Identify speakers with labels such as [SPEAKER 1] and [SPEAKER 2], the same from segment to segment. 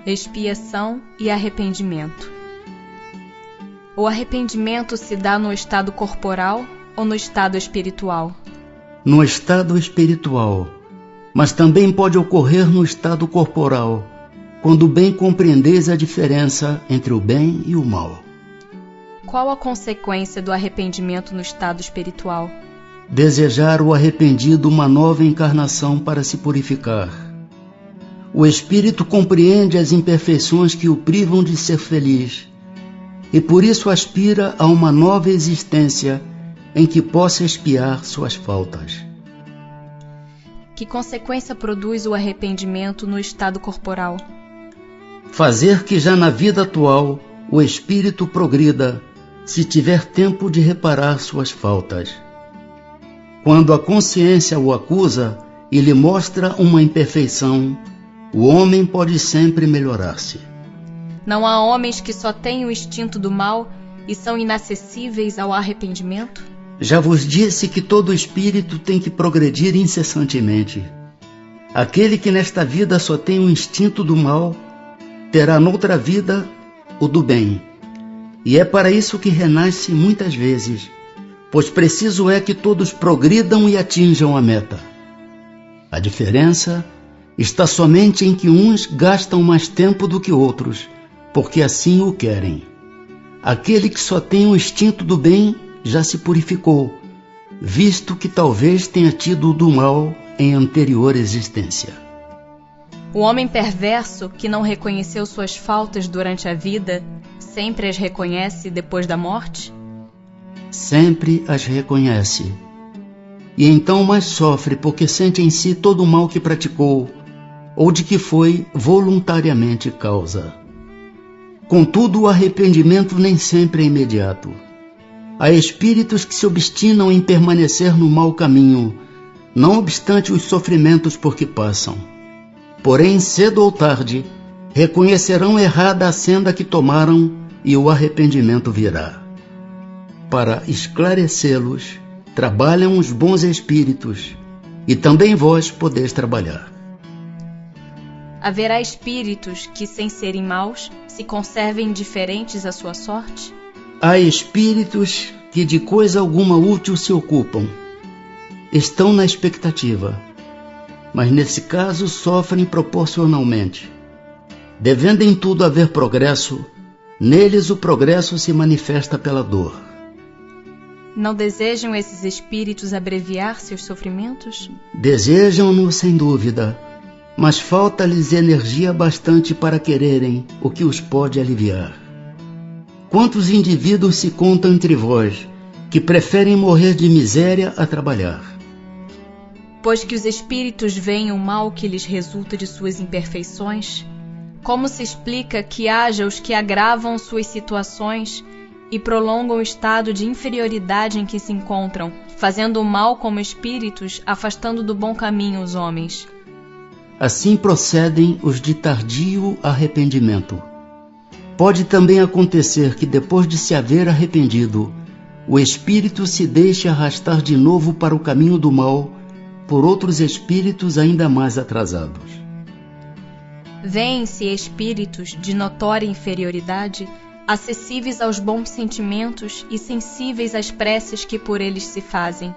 [SPEAKER 1] expiação e arrependimento. O arrependimento se dá no estado corporal ou no estado espiritual?
[SPEAKER 2] No estado espiritual, mas também pode ocorrer no estado corporal, quando bem compreendeis a diferença entre o bem e o mal.
[SPEAKER 1] Qual a consequência do arrependimento no estado espiritual?
[SPEAKER 2] Desejar o arrependido uma nova encarnação para se purificar. O espírito compreende as imperfeições que o privam de ser feliz, e por isso aspira a uma nova existência em que possa expiar suas faltas.
[SPEAKER 1] Que consequência produz o arrependimento no estado corporal?
[SPEAKER 2] Fazer que já na vida atual o espírito progrida, se tiver tempo de reparar suas faltas. Quando a consciência o acusa e lhe mostra uma imperfeição, o homem pode sempre melhorar-se.
[SPEAKER 1] Não há homens que só têm o instinto do mal e são inacessíveis ao arrependimento?
[SPEAKER 2] Já vos disse que todo espírito tem que progredir incessantemente. Aquele que nesta vida só tem o instinto do mal, terá noutra vida o do bem. E é para isso que renasce muitas vezes, pois preciso é que todos progridam e atinjam a meta. A diferença está somente em que uns gastam mais tempo do que outros, porque assim o querem. Aquele que só tem o instinto do bem já se purificou, visto que talvez tenha tido o do mal em anterior existência.
[SPEAKER 1] O homem perverso que não reconheceu suas faltas durante a vida, sempre as reconhece depois da morte?
[SPEAKER 2] Sempre as reconhece. E então mais sofre porque sente em si todo o mal que praticou, ou de que foi voluntariamente causa. Contudo, o arrependimento nem sempre é imediato. Há espíritos que se obstinam em permanecer no mau caminho, não obstante os sofrimentos por que passam. Porém, cedo ou tarde, reconhecerão errada a senda que tomaram e o arrependimento virá. Para esclarecê-los, trabalham os bons espíritos, e também vós podeis trabalhar.
[SPEAKER 1] Haverá espíritos que, sem serem maus, se conservem indiferentes à sua sorte?
[SPEAKER 2] Há espíritos que de coisa alguma útil se ocupam. Estão na expectativa, mas nesse caso sofrem proporcionalmente. Devendo em tudo haver progresso, neles o progresso se manifesta pela dor.
[SPEAKER 1] Não desejam esses espíritos abreviar seus sofrimentos?
[SPEAKER 2] Desejam-no sem dúvida, mas falta-lhes energia bastante para quererem o que os pode aliviar. Quantos indivíduos se contam entre vós que preferem morrer de miséria a trabalhar?
[SPEAKER 1] Pois que os espíritos veem o mal que lhes resulta de suas imperfeições, como se explica que haja os que agravam suas situações e prolongam o estado de inferioridade em que se encontram, fazendo o mal como espíritos, afastando do bom caminho os homens?
[SPEAKER 2] Assim procedem os de tardio arrependimento. Pode também acontecer que depois de se haver arrependido, o espírito se deixe arrastar de novo para o caminho do mal por outros espíritos ainda mais atrasados.
[SPEAKER 1] Vêem-se espíritos de notória inferioridade, acessíveis aos bons sentimentos e sensíveis às preces que por eles se fazem.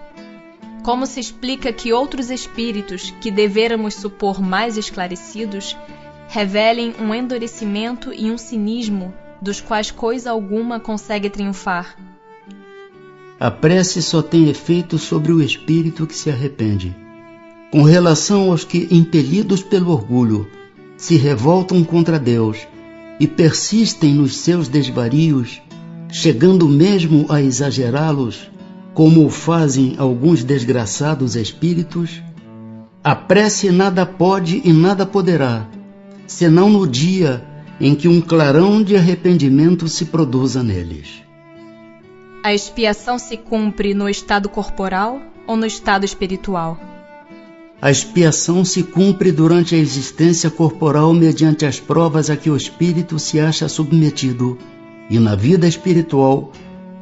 [SPEAKER 1] Como se explica que outros espíritos, que devêramos supor mais esclarecidos, revelem um endurecimento e um cinismo dos quais coisa alguma consegue triunfar?
[SPEAKER 2] A prece só tem efeito sobre o espírito que se arrepende. Com relação aos que, impelidos pelo orgulho, se revoltam contra Deus e persistem nos seus desvarios, chegando mesmo a exagerá-los, como o fazem alguns desgraçados espíritos, a prece nada pode e nada poderá, senão no dia em que um clarão de arrependimento se produza neles.
[SPEAKER 1] A expiação se cumpre no estado corporal ou no estado espiritual?
[SPEAKER 2] A expiação se cumpre durante a existência corporal mediante as provas a que o espírito se acha submetido, e na vida espiritual,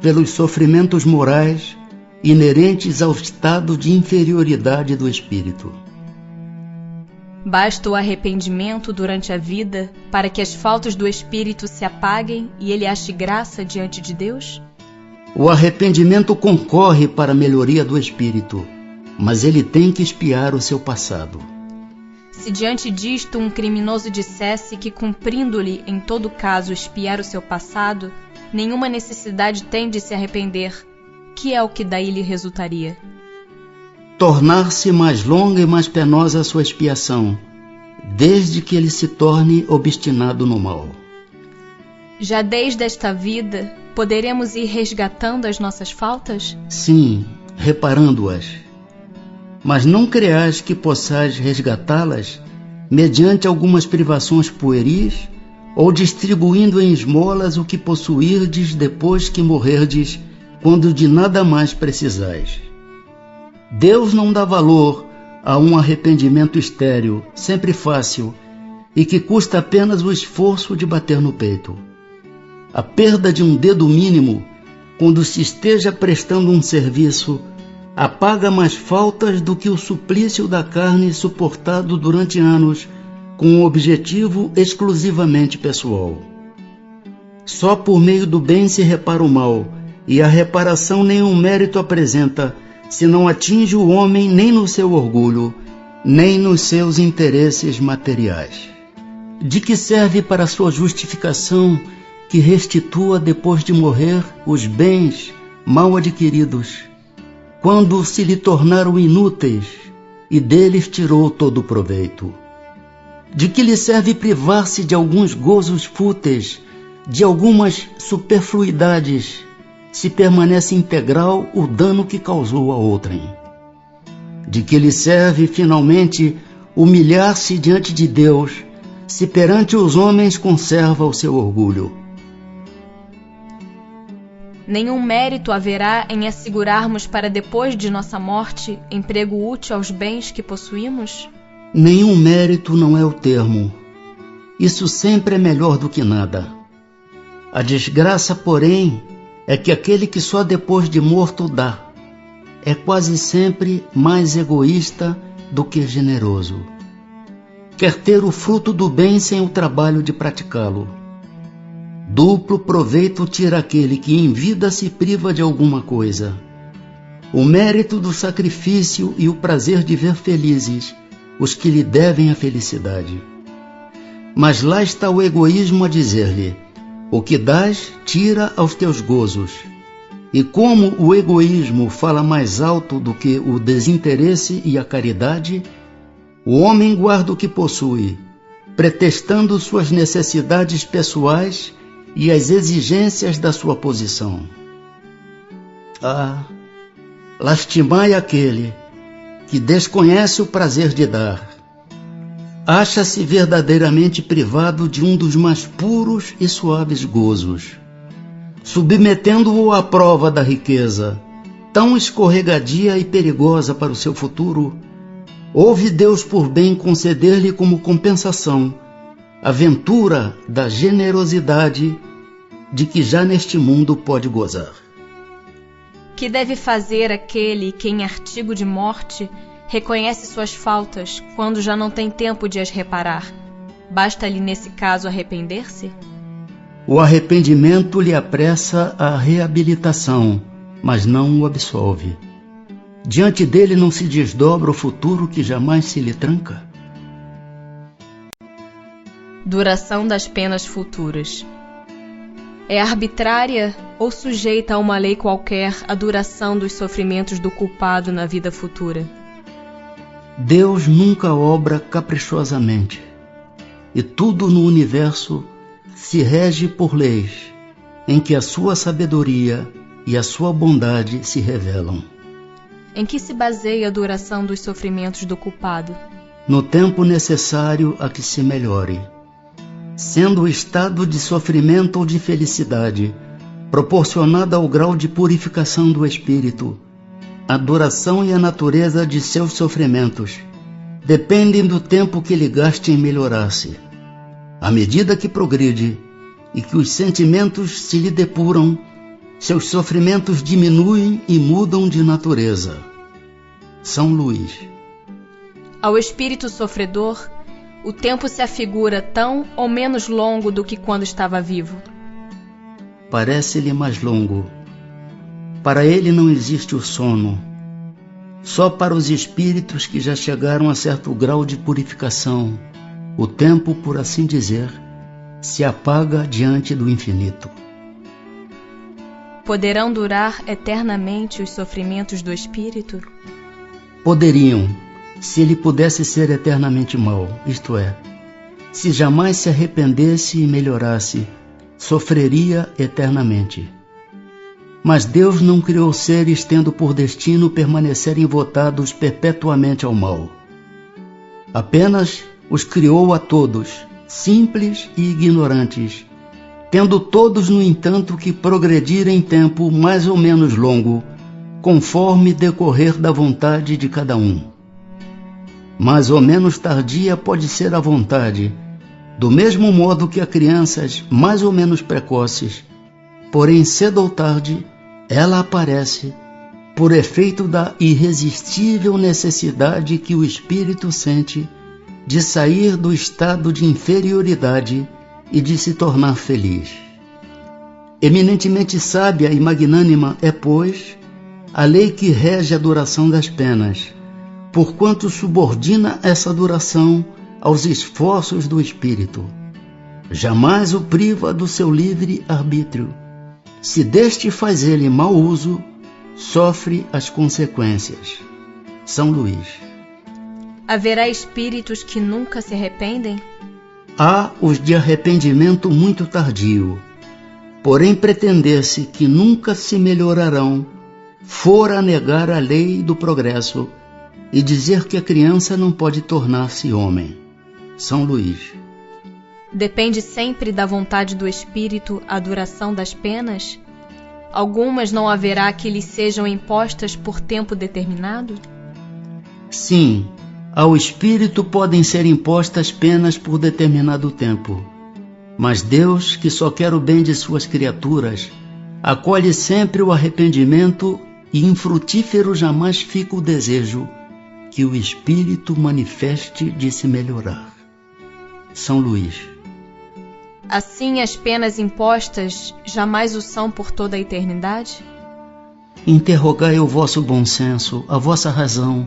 [SPEAKER 2] pelos sofrimentos morais inerentes ao estado de inferioridade do espírito.
[SPEAKER 1] Basta o arrependimento durante a vida para que as faltas do espírito se apaguem e ele ache graça diante de Deus?
[SPEAKER 2] O arrependimento concorre para a melhoria do espírito, mas ele tem que expiar o seu passado.
[SPEAKER 1] Se diante disto um criminoso dissesse que, cumprindo-lhe em todo caso expiar o seu passado, nenhuma necessidade tem de se arrepender, que é o que daí lhe resultaria?
[SPEAKER 2] Tornar-se mais longa e mais penosa a sua expiação, desde que ele se torne obstinado no mal.
[SPEAKER 1] Já desde esta vida, poderemos ir resgatando as nossas faltas?
[SPEAKER 2] Sim, reparando-as. Mas não creais que possais resgatá-las mediante algumas privações pueris ou distribuindo em esmolas o que possuirdes depois que morrerdes, quando de nada mais precisais. Deus não dá valor a um arrependimento estéril, sempre fácil, e que custa apenas o esforço de bater no peito. A perda de um dedo mínimo, quando se esteja prestando um serviço, apaga mais faltas do que o suplício da carne suportado durante anos com um objetivo exclusivamente pessoal. Só por meio do bem se repara o mal, e a reparação nenhum mérito apresenta, se não atinge o homem nem no seu orgulho, nem nos seus interesses materiais. De que serve para sua justificação que restitua depois de morrer os bens mal adquiridos, quando se lhe tornaram inúteis e deles tirou todo o proveito? De que lhe serve privar-se de alguns gozos fúteis, de algumas superfluidades, se permanece integral o dano que causou a outrem? De que lhe serve, finalmente, humilhar-se diante de Deus, se perante os homens conserva o seu orgulho?
[SPEAKER 1] Nenhum mérito haverá em assegurarmos para depois de nossa morte emprego útil aos bens que possuímos?
[SPEAKER 2] Nenhum mérito não é o termo. Isso sempre é melhor do que nada. A desgraça, porém, é que aquele que só depois de morto dá é quase sempre mais egoísta do que generoso. Quer ter o fruto do bem sem o trabalho de praticá-lo. Duplo proveito tira aquele que em vida se priva de alguma coisa. O mérito do sacrifício e o prazer de ver felizes os que lhe devem a felicidade. Mas lá está o egoísmo a dizer-lhe: o que dás, tira aos teus gozos. E como o egoísmo fala mais alto do que o desinteresse e a caridade, o homem guarda o que possui, pretextando suas necessidades pessoais e as exigências da sua posição. Ah, lastimai aquele que desconhece o prazer de dar. Acha-se verdadeiramente privado de um dos mais puros e suaves gozos, submetendo-o à prova da riqueza, tão escorregadia e perigosa para o seu futuro. Houve Deus por bem conceder-lhe como compensação a ventura da generosidade de que já neste mundo pode gozar.
[SPEAKER 1] Que deve fazer aquele que, em artigo de morte, reconhece suas faltas quando já não tem tempo de as reparar? Basta-lhe, nesse caso, arrepender-se?
[SPEAKER 2] O arrependimento lhe apressa a reabilitação, mas não o absolve. Diante dele não se desdobra o futuro que jamais se lhe tranca.
[SPEAKER 1] Duração das penas futuras. É arbitrária ou sujeita a uma lei qualquer a duração dos sofrimentos do culpado na vida futura?
[SPEAKER 2] Deus nunca obra caprichosamente, e tudo no universo se rege por leis em que a sua sabedoria e a sua bondade se revelam.
[SPEAKER 1] Em que se baseia a duração dos sofrimentos do culpado?
[SPEAKER 2] No tempo necessário a que se melhore, sendo o estado de sofrimento ou de felicidade proporcionada ao grau de purificação do espírito. A duração e a natureza de seus sofrimentos dependem do tempo que ele gaste em melhorar-se. À medida que progride e que os sentimentos se lhe depuram, seus sofrimentos diminuem e mudam de natureza. São Luís.
[SPEAKER 1] Ao espírito sofredor, o tempo se afigura tão ou menos longo do que quando estava vivo.
[SPEAKER 2] Parece-lhe mais longo. Para ele não existe o sono. Só para os espíritos que já chegaram a certo grau de purificação, o tempo, por assim dizer, se apaga diante do infinito.
[SPEAKER 1] Poderão durar eternamente os sofrimentos do espírito?
[SPEAKER 2] Poderiam, se ele pudesse ser eternamente mau, isto é, se jamais se arrependesse e melhorasse, sofreria eternamente. Mas Deus não criou seres tendo por destino permanecerem votados perpetuamente ao mal. Apenas os criou a todos, simples e ignorantes, tendo todos, no entanto, que progredir em tempo mais ou menos longo, conforme decorrer da vontade de cada um. Mais ou menos tardia pode ser a vontade, do mesmo modo que a crianças mais ou menos precoces, porém cedo ou tarde ela aparece por efeito da irresistível necessidade que o espírito sente de sair do estado de inferioridade e de se tornar feliz. Eminentemente sábia e magnânima é, pois, a lei que rege a duração das penas, porquanto subordina essa duração aos esforços do espírito. Jamais o priva do seu livre arbítrio. Se deste faz ele mau uso, sofre as consequências. São Luís.
[SPEAKER 1] Haverá espíritos que nunca se arrependem?
[SPEAKER 2] Há os de arrependimento muito tardio, porém pretender-se que nunca se melhorarão, fora negar a lei do progresso e dizer que a criança não pode tornar-se homem. São Luís.
[SPEAKER 1] Depende sempre da vontade do espírito a duração das penas? Algumas não haverá que lhes sejam impostas por tempo determinado?
[SPEAKER 2] Sim, ao espírito podem ser impostas penas por determinado tempo. Mas Deus, que só quer o bem de suas criaturas, acolhe sempre o arrependimento e infrutífero jamais fica o desejo que o espírito manifeste de se melhorar. São Luís.
[SPEAKER 1] Assim, as penas impostas jamais o são por toda a eternidade?
[SPEAKER 2] Interrogai o vosso bom senso, a vossa razão,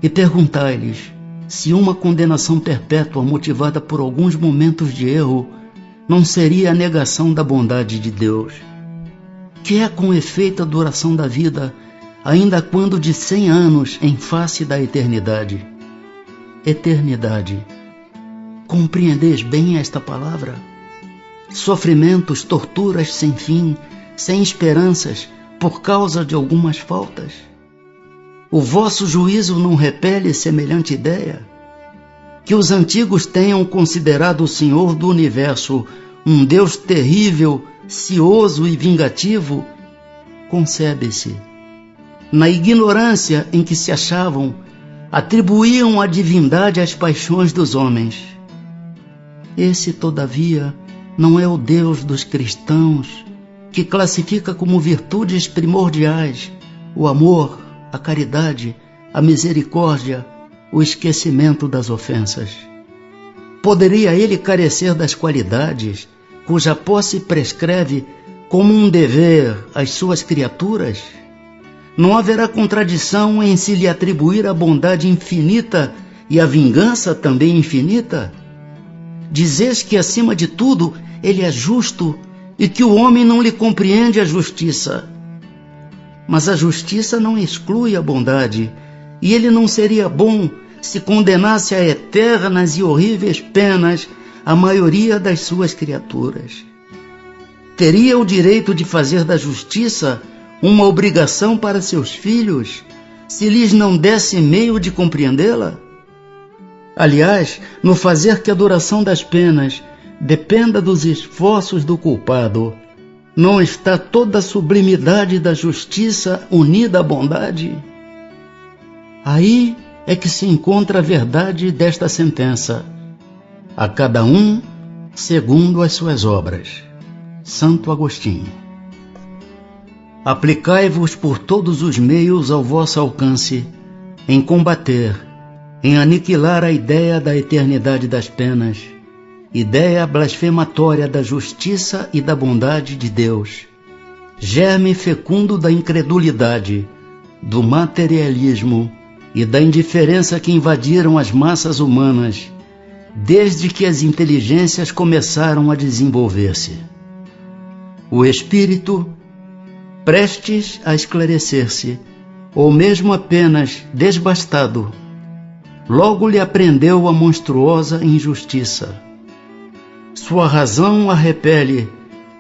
[SPEAKER 2] e perguntai-lhes se uma condenação perpétua motivada por alguns momentos de erro não seria a negação da bondade de Deus, que é com efeito a duração da vida, ainda quando de 100 anos em face da eternidade. Eternidade. Compreendeis bem esta palavra? Sofrimentos, torturas sem fim, sem esperanças, por causa de algumas faltas? O vosso juízo não repele semelhante ideia? Que os antigos tenham considerado o Senhor do Universo um Deus terrível, cioso e vingativo, concebe-se. Na ignorância em que se achavam, atribuíam a divindade às paixões dos homens. Esse, todavia, não é o Deus dos cristãos, que classifica como virtudes primordiais o amor, a caridade, a misericórdia, o esquecimento das ofensas. Poderia ele carecer das qualidades cuja posse prescreve como um dever às suas criaturas? Não haverá contradição em se lhe atribuir a bondade infinita e a vingança também infinita? Dizes que, acima de tudo, ele é justo e que o homem não lhe compreende a justiça. Mas a justiça não exclui a bondade, e ele não seria bom se condenasse a eternas e horríveis penas a maioria das suas criaturas. Teria o direito de fazer da justiça uma obrigação para seus filhos, se lhes não desse meio de compreendê-la? Aliás, no fazer que a duração das penas dependa dos esforços do culpado, não está toda a sublimidade da justiça unida à bondade? Aí é que se encontra a verdade desta sentença: a cada um segundo as suas obras. Santo Agostinho. Aplicai-vos por todos os meios ao vosso alcance em combater, em aniquilar a ideia da eternidade das penas, ideia blasfematória da justiça e da bondade de Deus, germe fecundo da incredulidade, do materialismo e da indiferença que invadiram as massas humanas desde que as inteligências começaram a desenvolver-se. O espírito, prestes a esclarecer-se, ou mesmo apenas desbastado, logo lhe aprendeu a monstruosa injustiça. Sua razão a repele,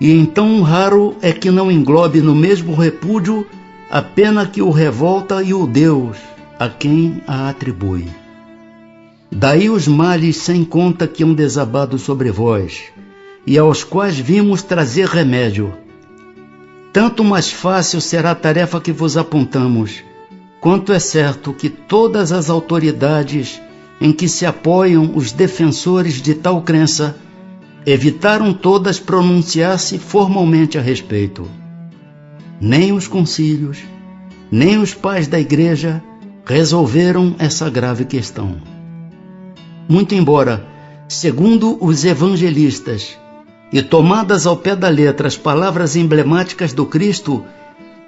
[SPEAKER 2] e então raro é que não englobe no mesmo repúdio a pena que o revolta e o Deus a quem a atribui. Daí os males sem conta que hão desabado sobre vós, e aos quais vimos trazer remédio. Tanto mais fácil será a tarefa que vos apontamos, quanto é certo que todas as autoridades em que se apoiam os defensores de tal crença evitaram todas pronunciar-se formalmente a respeito. Nem os concílios, nem os pais da Igreja resolveram essa grave questão. Muito embora, segundo os evangelistas, e tomadas ao pé da letra as palavras emblemáticas do Cristo,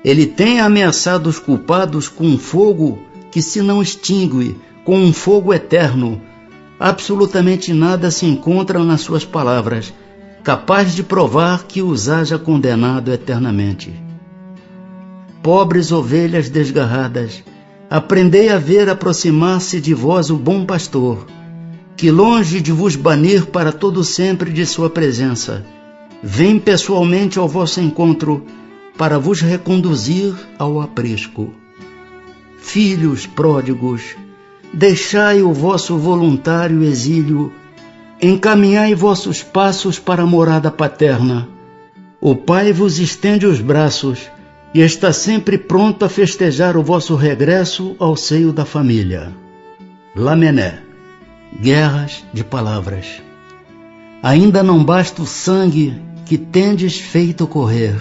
[SPEAKER 2] ele tenha ameaçado os culpados com um fogo que se não extingue, com um fogo eterno, absolutamente nada se encontra nas suas palavras, capaz de provar que os haja condenado eternamente. Pobres ovelhas desgarradas, aprendei a ver aproximar-se de vós o bom pastor, que longe de vos banir para todo sempre de sua presença, vem pessoalmente ao vosso encontro para vos reconduzir ao aprisco. Filhos pródigos, deixai o vosso voluntário exílio, encaminhai vossos passos para a morada paterna. O Pai vos estende os braços e está sempre pronto a festejar o vosso regresso ao seio da família. Lamennais. Guerras de palavras. Ainda não basta o sangue que tendes feito correr.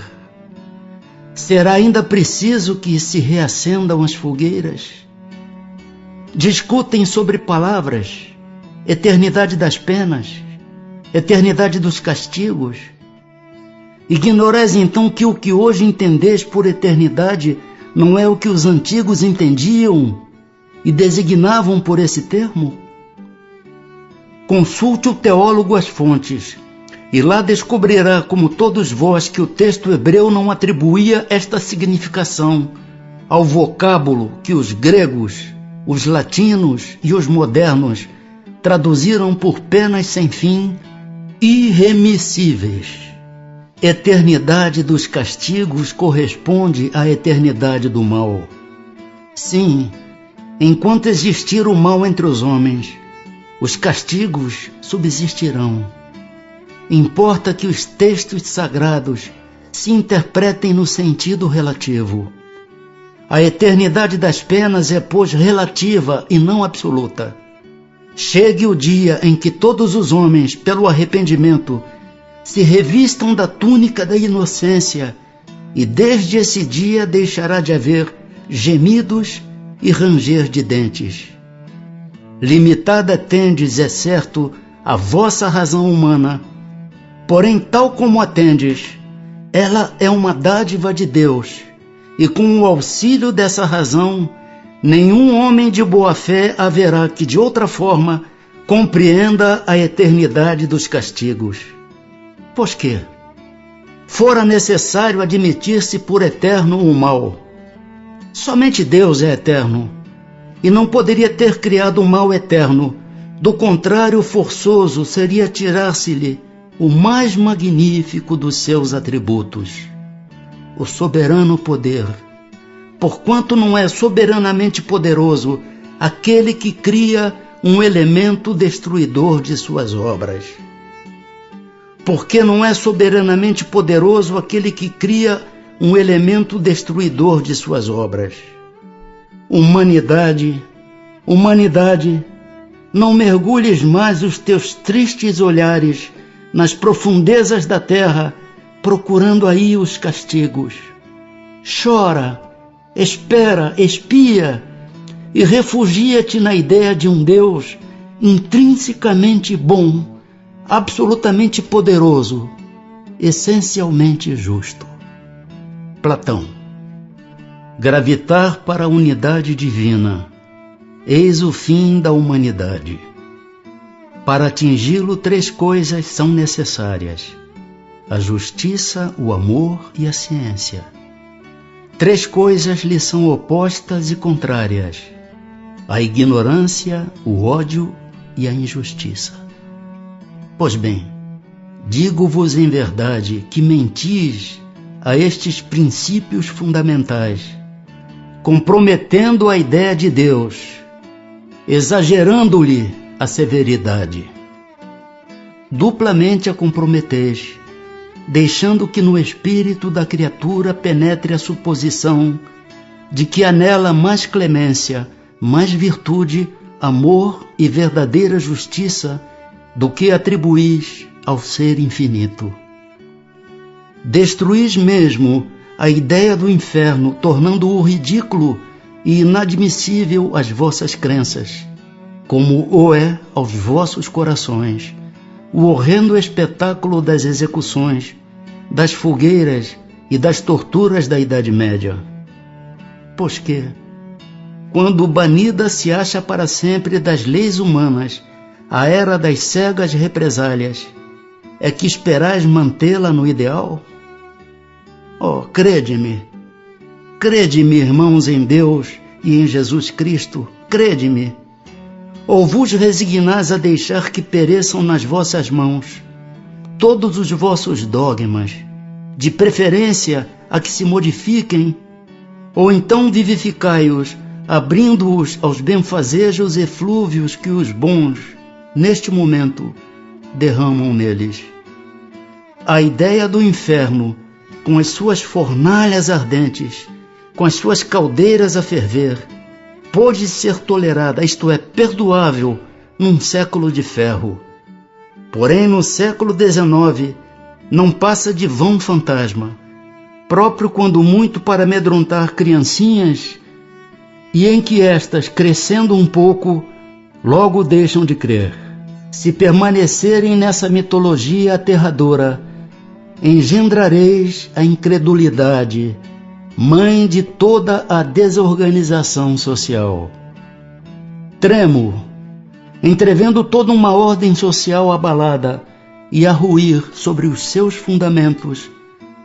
[SPEAKER 2] Será ainda preciso que se reacendam as fogueiras? Discutem sobre palavras, eternidade das penas, eternidade dos castigos. Ignorais então que o que hoje entendeis por eternidade não é o que os antigos entendiam e designavam por esse termo? Consulte o teólogo as fontes, e lá descobrirá, como todos vós, que o texto hebreu não atribuía esta significação ao vocábulo que os gregos, os latinos e os modernos traduziram por penas sem fim, irremissíveis. Eternidade dos castigos corresponde à eternidade do mal. Sim, enquanto existir o mal entre os homens, os castigos subsistirão. Importa que os textos sagrados se interpretem no sentido relativo. A eternidade das penas é, pois, relativa e não absoluta. Chegue o dia em que todos os homens, pelo arrependimento, se revistam da túnica da inocência, e desde esse dia deixará de haver gemidos e ranger de dentes. Limitada tendes, é certo, a vossa razão humana, porém, tal como a tendes, ela é uma dádiva de Deus, e com o auxílio dessa razão, nenhum homem de boa fé haverá que, de outra forma, compreenda a eternidade dos castigos. Pois que fora necessário admitir-se por eterno o mal. Somente Deus é eterno, e não poderia ter criado um mal eterno. Do contrário, forçoso seria tirar-se-lhe o mais magnífico dos seus atributos, o soberano poder, porquanto não é soberanamente poderoso aquele que cria um elemento destruidor de suas obras. Porque não é soberanamente poderoso aquele que cria um elemento destruidor de suas obras. Humanidade, não mergulhes mais os teus tristes olhares nas profundezas da terra, procurando aí os castigos. Chora, espera, espia, e refugia-te na ideia de um Deus intrinsecamente bom, absolutamente poderoso, essencialmente justo. Platão. Gravitar para a unidade divina, eis o fim da humanidade. Para atingi-lo, 3 coisas são necessárias: a justiça, o amor e a ciência. 3 coisas lhe são opostas e contrárias: a ignorância, o ódio e a injustiça. Pois bem, digo-vos em verdade que mentis a estes princípios fundamentais, comprometendo a ideia de Deus, exagerando-lhe a severidade. Duplamente a comprometeis, deixando que no espírito da criatura penetre a suposição de que há nela mais clemência, mais virtude, amor e verdadeira justiça do que atribuís ao ser infinito. Destruís mesmo a ideia do inferno, tornando-o ridículo e inadmissível às vossas crenças, como o é aos vossos corações o horrendo espetáculo das execuções, das fogueiras e das torturas da Idade Média. Pois que, quando banida se acha para sempre das leis humanas a era das cegas represálias, é que esperais mantê-la no ideal? Oh, crede-me, irmãos em Deus e em Jesus Cristo, crede-me. Ou vos resignais a deixar que pereçam nas vossas mãos todos os vossos dogmas, de preferência a que se modifiquem, ou então vivificai-os, abrindo-os aos benfazejos eflúvios que os bons, neste momento, derramam neles. A ideia do inferno, com as suas fornalhas ardentes, com as suas caldeiras a ferver, pôde ser tolerada, isto é, perdoável, num século de ferro. Porém, no século XIX, não passa de vão fantasma, próprio quando muito para amedrontar criancinhas, e em que estas, crescendo um pouco, logo deixam de crer. Se permanecerem nessa mitologia aterradora, engendrareis a incredulidade, mãe de toda a desorganização social. Tremo, entrevendo toda uma ordem social abalada e a ruir sobre os seus fundamentos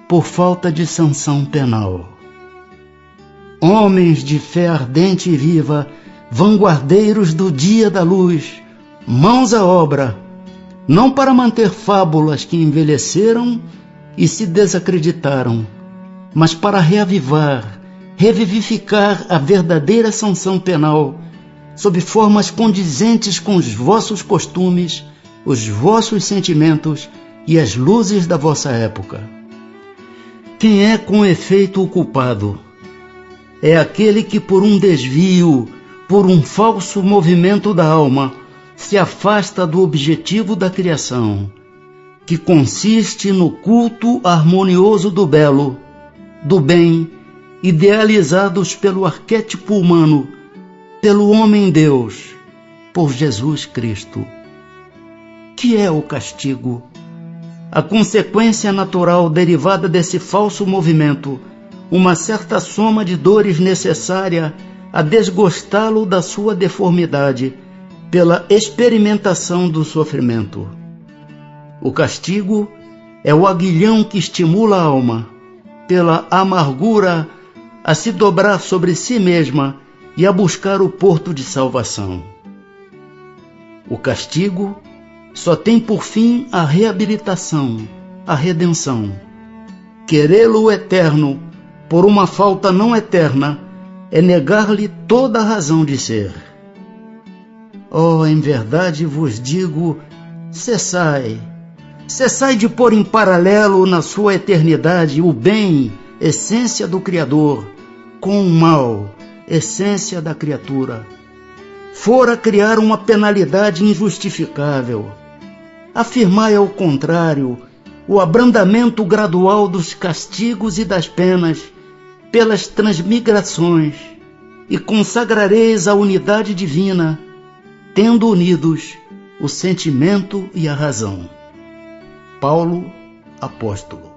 [SPEAKER 2] por falta de sanção penal. Homens de fé ardente e viva, vanguardeiros do dia da luz, mãos à obra, não para manter fábulas que envelheceram e se desacreditaram, mas para reavivar, revivificar a verdadeira sanção penal, sob formas condizentes com os vossos costumes, os vossos sentimentos e as luzes da vossa época. Quem é com efeito o culpado? É aquele que por um desvio, por um falso movimento da alma, se afasta do objetivo da criação, que consiste no culto harmonioso do belo, do bem, idealizados pelo arquétipo humano, pelo homem-Deus, por Jesus Cristo. Que é o castigo? A consequência natural derivada desse falso movimento, uma certa soma de dores necessária a desgostá-lo da sua deformidade pela experimentação do sofrimento. O castigo é o aguilhão que estimula a alma, pela amargura, a se dobrar sobre si mesma e a buscar o porto de salvação. O castigo só tem por fim a reabilitação, a redenção. Querê-lo eterno por uma falta não eterna é negar-lhe toda a razão de ser. Oh, em verdade vos digo, cessai de pôr em paralelo na sua eternidade o bem, essência do Criador, com o mal, essência da criatura. Fora criar uma penalidade injustificável. Afirmai ao contrário o abrandamento gradual dos castigos e das penas pelas transmigrações, e consagrareis a unidade divina, tendo unidos o sentimento e a razão. Paulo, apóstolo.